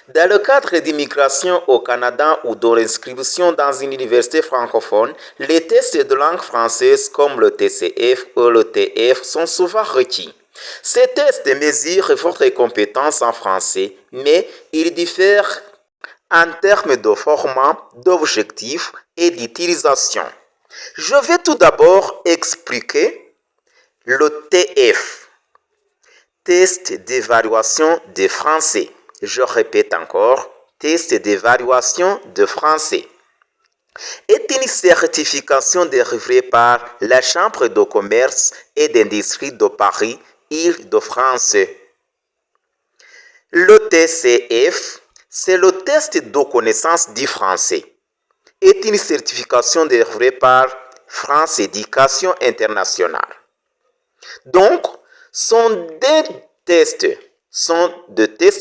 Dans le cadre d'immigration au Canada ou de l'inscription dans une université francophone, les tests de langue française comme le TCF ou le TF sont souvent requis. Ces tests mesurent votre compétence en français, mais ils diffèrent en termes de format, d'objectifs et d'utilisation. Je vais tout d'abord expliquer le TF, test d'évaluation de français. Je répète encore, test d'évaluation de français est une certification délivrée par la Chambre de commerce et d'industrie de Paris, Île-de-France. Le TCF, c'est le test de connaissance du français. Est une certification délivrée par France Éducation Internationale. Donc, sont des tests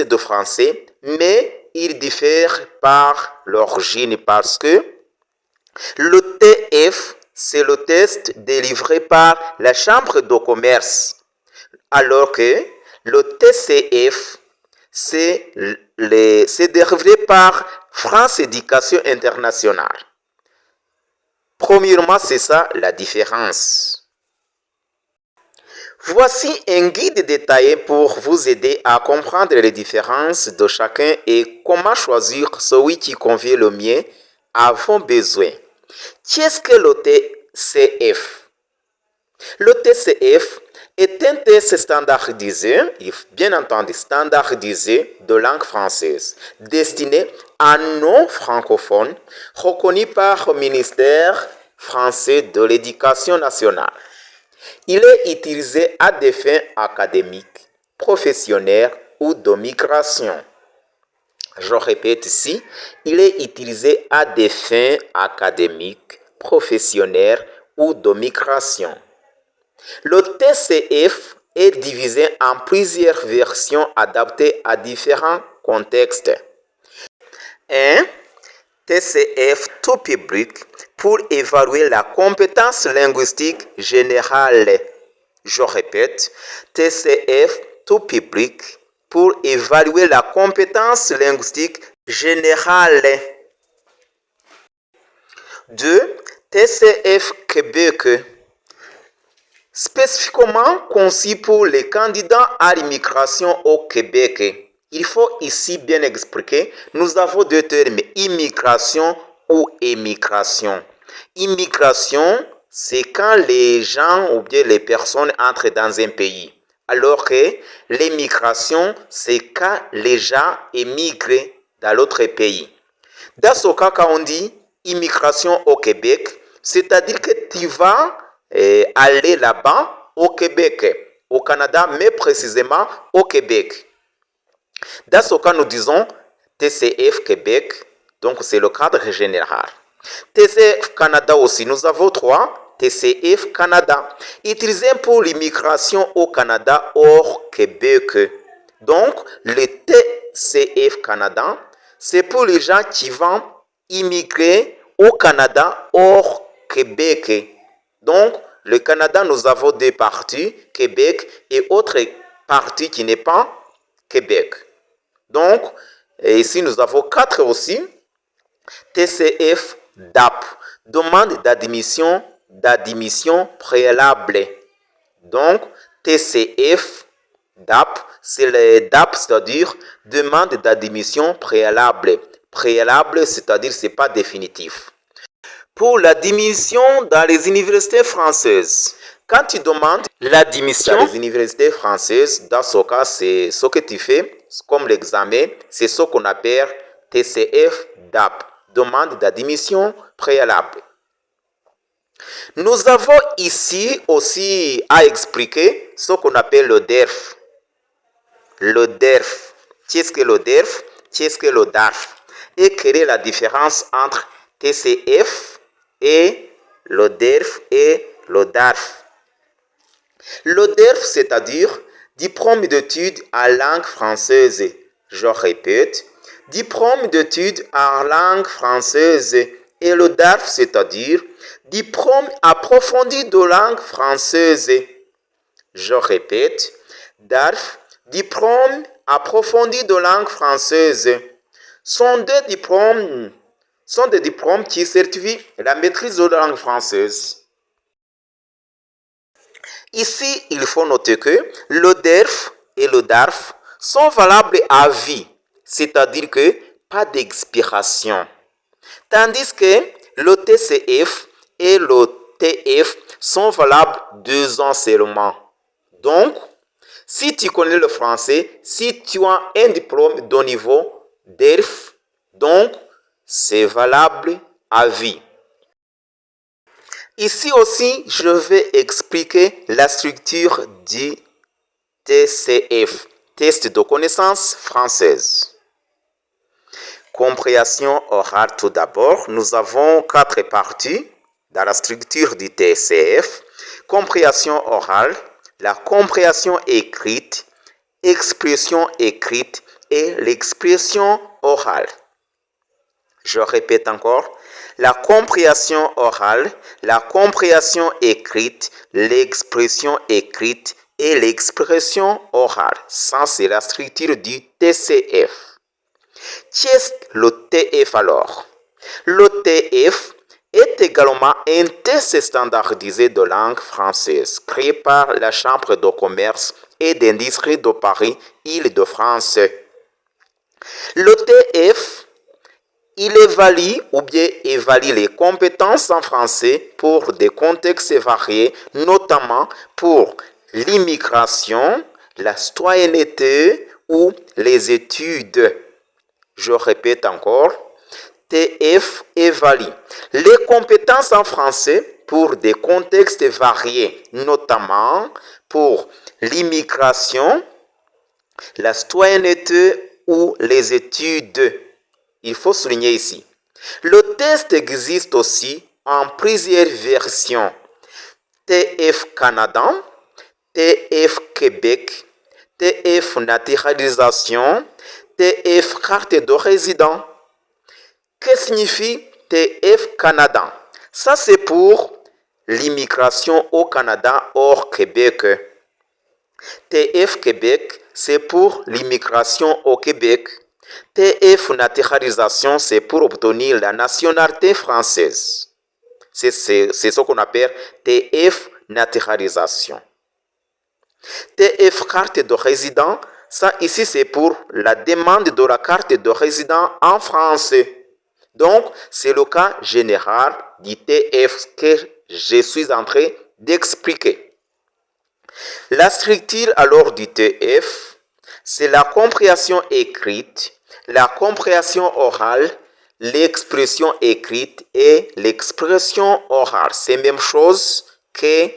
de français, mais ils diffèrent par l'origine parce que le TF, c'est le test délivré par la Chambre de commerce, alors que le TCF, c'est délivré par France Éducation Internationale. Premièrement, c'est ça la différence. Voici un guide détaillé pour vous aider à comprendre les différences de chacun et comment choisir celui qui convient le mieux à vos besoins. Qu'est-ce que le TCF? Le TCF est un test standardisé, bien entendu standardisé de langue française, destiné à non-francophones, reconnu par le ministère français de l'Éducation nationale. Il est utilisé à des fins académiques, professionnelles ou de migration. Je répète ici, il est utilisé à des fins académiques, professionnelles ou de migration. Le TCF est divisé en plusieurs versions adaptées à différents contextes. 1. TCF tout public pour évaluer la compétence linguistique générale. Je répète, TCF tout public pour évaluer la compétence linguistique générale. 2. TCF Québec, spécifiquement conçu pour les candidats à l'immigration au Québec. Il faut ici bien expliquer, nous avons deux termes, immigration ou émigration. Immigration, c'est quand les gens ou bien les personnes entrent dans un pays. Alors que l'émigration, c'est quand les gens émigrent dans l'autre pays. Dans ce cas, quand on dit immigration au Québec, c'est-à-dire que tu vas aller là-bas au Québec, au Canada, mais précisément au Québec. Dans ce cas, nous disons TCF Québec, donc c'est le cadre général. TCF Canada aussi, nous avons 3. TCF Canada, utilisé pour l'immigration au Canada hors Québec. Donc, le TCF Canada, c'est pour les gens qui vont immigrer au Canada hors Québec. Donc, le Canada, nous avons deux parties, Québec et autre partie qui n'est pas Québec. Donc, ici, nous avons 4 aussi. TCF DAP, demande d'admission préalable. Donc, TCF DAP, c'est le DAP, c'est-à-dire demande d'admission préalable. Préalable, c'est-à-dire c'est pas définitif. Pour l'admission dans les universités françaises, quand tu demandes l'admission dans les universités françaises, dans ce cas, c'est ce que tu fais comme l'examen, c'est ce qu'on appelle TCF DAP, demande d'admission préalable. Nous avons ici aussi à expliquer ce qu'on appelle le DERF. Le DERF. Qu'est-ce que le DERF? Qu'est-ce que le DARF? Et quelle est la différence entre TCF et le DERF et le DARF? Le DERF, c'est-à-dire diplôme d'études en langue française. Je répète, diplôme d'études en langue française. Et le DARF, c'est-à-dire diplôme approfondi de langue française. Je répète, DARF, diplôme approfondi de langue française. sont des diplômes qui certifient la maîtrise de la langue française. Ici, il faut noter que le DERF et le DARF sont valables à vie, c'est-à-dire que pas d'expiration. Tandis que le TCF et le TF sont valables 2 ans seulement. Donc, si tu connais le français, si tu as un diplôme de niveau DERF, donc c'est valable à vie. Ici aussi, je vais expliquer la structure du TCF, test de connaissance française. Compréhension orale tout d'abord. Nous avons 4 parties dans la structure du TCF. Compréhension orale, la compréhension écrite, expression écrite et l'expression orale. Je répète encore, la compréhension orale, la compréhension écrite, l'expression écrite et l'expression orale. Ça, c'est la structure du TCF. Qu'est-ce que le TF alors? Le TF est également un test standardisé de langue française créé par la Chambre de commerce et d'industrie de Paris, Île-de-France. Le TF il évalue ou bien évalue les compétences en français pour des contextes variés, notamment pour l'immigration, la citoyenneté ou les études. Je répète encore, TF évalue les compétences en français pour des contextes variés, notamment pour l'immigration, la citoyenneté ou les études. Il faut souligner ici. Le test existe aussi en plusieurs versions. TF Canada, TF Québec, TF Naturalisation, TF Carte de résident. Que signifie TF Canada? Ça, c'est pour l'immigration au Canada hors Québec. TF Québec, c'est pour l'immigration au Québec. TF naturalisation, c'est pour obtenir la nationalité française. C'est ce qu'on appelle TF naturalisation. TF carte de résident, ça ici c'est pour la demande de la carte de résident en français. Donc, c'est le cas général du TF que je suis en train d'expliquer. La structure alors du TF, c'est la compréhension écrite, la compréhension orale, l'expression écrite et l'expression orale. C'est la même chose que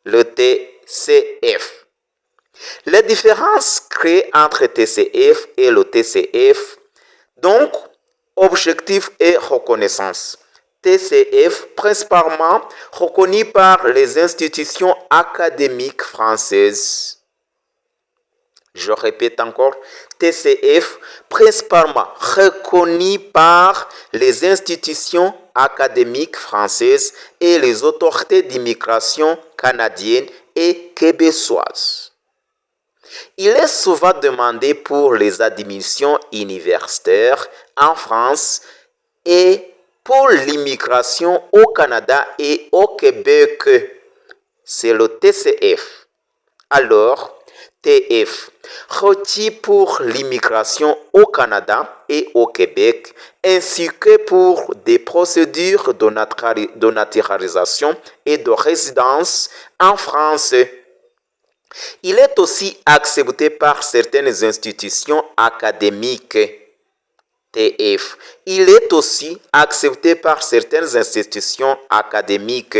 le TCF. Les différences créées entre TCF et le TCF, donc, objectif et reconnaissance. TCF, principalement reconnu par les institutions académiques françaises. Je répète encore, TCF, principalement reconnu par les institutions académiques françaises et les autorités d'immigration canadiennes et québécoises. Il est souvent demandé pour les admissions universitaires en France et pour l'immigration au Canada et au Québec. C'est le TCF. Alors, TF, requis pour l'immigration au Canada et au Québec, ainsi que pour des procédures de naturalisation et de résidence en France. Il est aussi accepté par certaines institutions académiques. TF. Il est aussi accepté par certaines institutions académiques.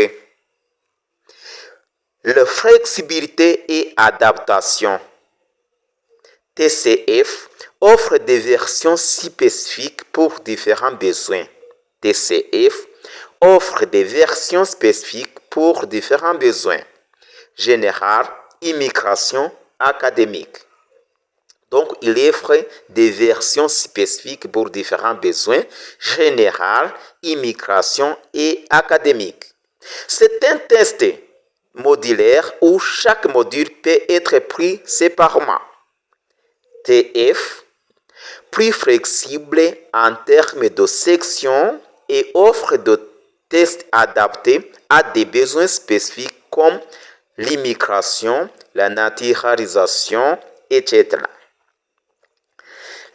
La flexibilité et adaptation. TCF offre des versions spécifiques pour différents besoins. TCF offre des versions spécifiques pour différents besoins. Général, immigration, académique. Donc, il offre des versions spécifiques pour différents besoins, général, immigration et académique. C'est un test modulaire où chaque module peut être pris séparément. TF plus flexible en termes de section et offre des tests adaptés à des besoins spécifiques comme l'immigration, la naturalisation, etc.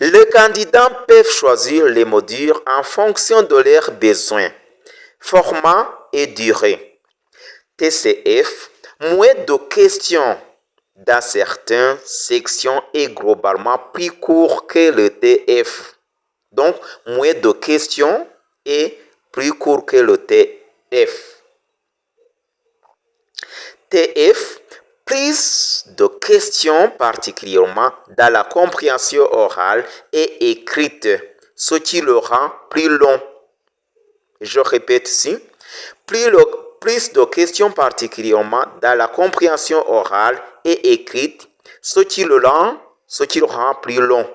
Les candidats peuvent choisir les modules en fonction de leurs besoins, format et durée. TCF, moins de questions dans certaines sections est globalement plus court que le TF. Donc, moins de questions est plus court que le TF. TF, plus de questions particulièrement dans la compréhension orale et écrite, ce qui le rend plus long. Je répète ici, plus de questions particulièrement dans la compréhension orale et écrite, ce qui le rend plus long.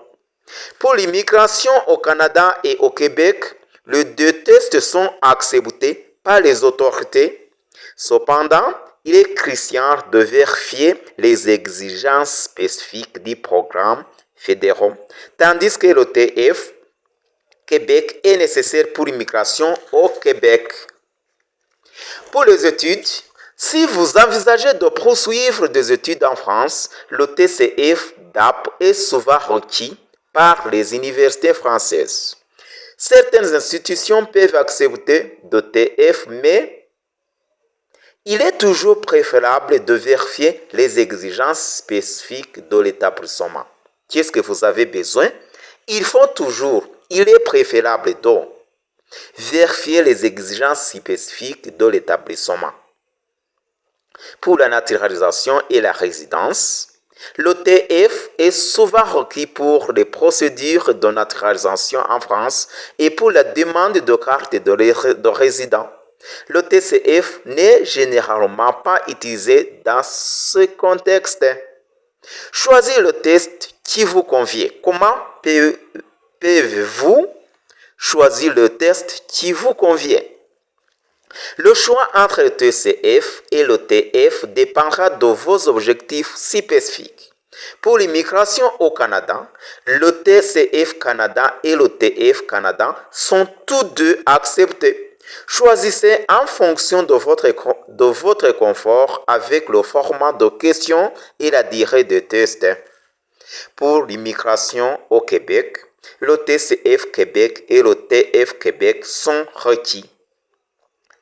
Pour l'immigration au Canada et au Québec, les deux tests sont acceptés par les autorités. Cependant, il est crucial de vérifier les exigences spécifiques du programme fédéral, tandis que le TF Québec est nécessaire pour l'immigration au Québec. Pour les études, si vous envisagez de poursuivre des études en France, le TCF DAP est souvent requis par les universités françaises. Certaines institutions peuvent accepter de TF, mais il est toujours préférable de vérifier les exigences spécifiques de l'établissement. Qu'est-ce que vous avez besoin? Il est préférable de vérifier les exigences spécifiques de l'établissement. Pour la naturalisation et la résidence, le TF est souvent requis pour les procédures de naturalisation en France et pour la demande de carte de résident. Le TCF n'est généralement pas utilisé dans ce contexte. Choisissez le test qui vous convient. Comment pouvez-vous choisir le test qui vous convient? Le choix entre le TCF et le TF dépendra de vos objectifs spécifiques. Pour l'immigration au Canada, le TCF Canada et le TF Canada sont tous deux acceptés. Choisissez en fonction de votre confort avec le format de questions et la durée de test. Pour l'immigration au Québec, le TCF Québec et le TF Québec sont requis.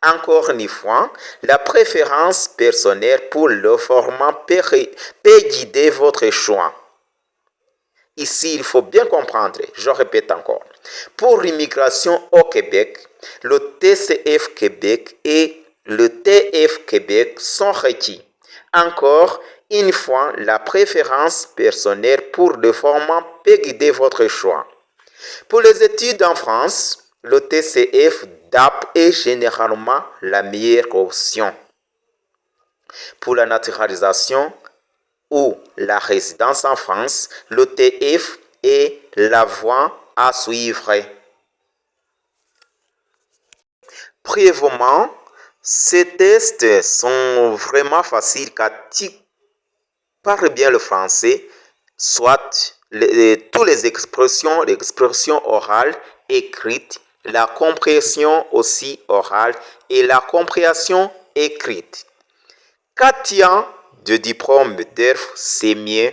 Encore une fois, la préférence personnelle pour le format peut guider votre choix. Ici, il faut bien comprendre, je répète encore. Pour l'immigration au Québec, le TCF Québec et le TF Québec sont requis. Encore une fois, la préférence personnelle pour le format peut guider votre choix. Pour les études en France, le TCF DAP est généralement la meilleure option. Pour la naturalisation ou la résidence en France, le TF est la voie à suivre. Brièvement, ces tests sont vraiment faciles car tu parles bien le français, soit toutes les expressions orales écrites, la compréhension aussi orale et la compréhension écrite. Quand tu as de diplôme d'ERF, c'est mieux,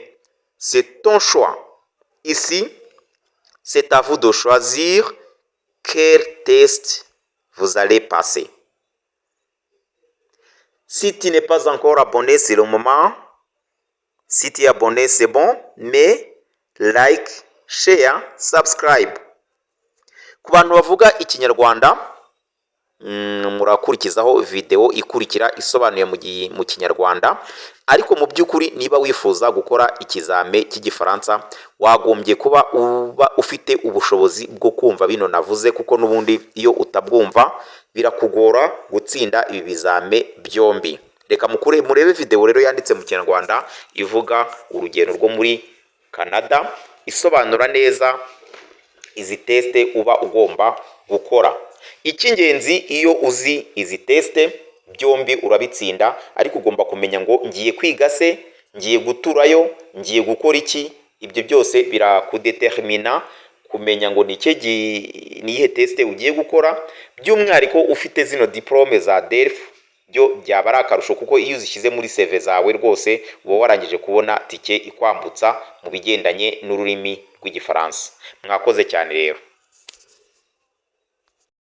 c'est ton choix. Ici, c'est à vous de choisir quel test vous allez passer. Si tu n'es pas encore abonné, c'est le moment. Si tu es abonné, c'est bon, mais like, share, subscribe. Ku bantu bavuga ikinyarwanda murakurikizaho video ikurikira isobanuye mu kinyarwanda, ariko mu by'ukuri niba wifuza gukora ikizame cy'igifaransa wagombye kuba ufite ubushobozi bwo kumva bino navuze, kuko n'ubundi iyo utabwumva birakugora gutsinda ibi bizame byombi. Reka murebe video rero yanditse mu kinyarwanda ivuga urugendo rwo muri Canada, isobanura neza izi teste uba ugomba gukora. Icy'ingenzi iyo uzi izi teste byombi urabitsinda, ariko ugomba kumenya ngo ngiye kwiga se, ngiye guturayo, ngiye gukora iki. Ibyo byose birakudetermina kumenya ngo niyihe test ugiye gukora, by'umwihariko ufite zino diplome za DELF byo byaba ari akarusho, kuko iyo uzishyize muri CV zawe rwose uba warangije kubona tike ikwambutsa mu bigendanye n'ururimi rw'igifaransa. Mwakoze cyane rero.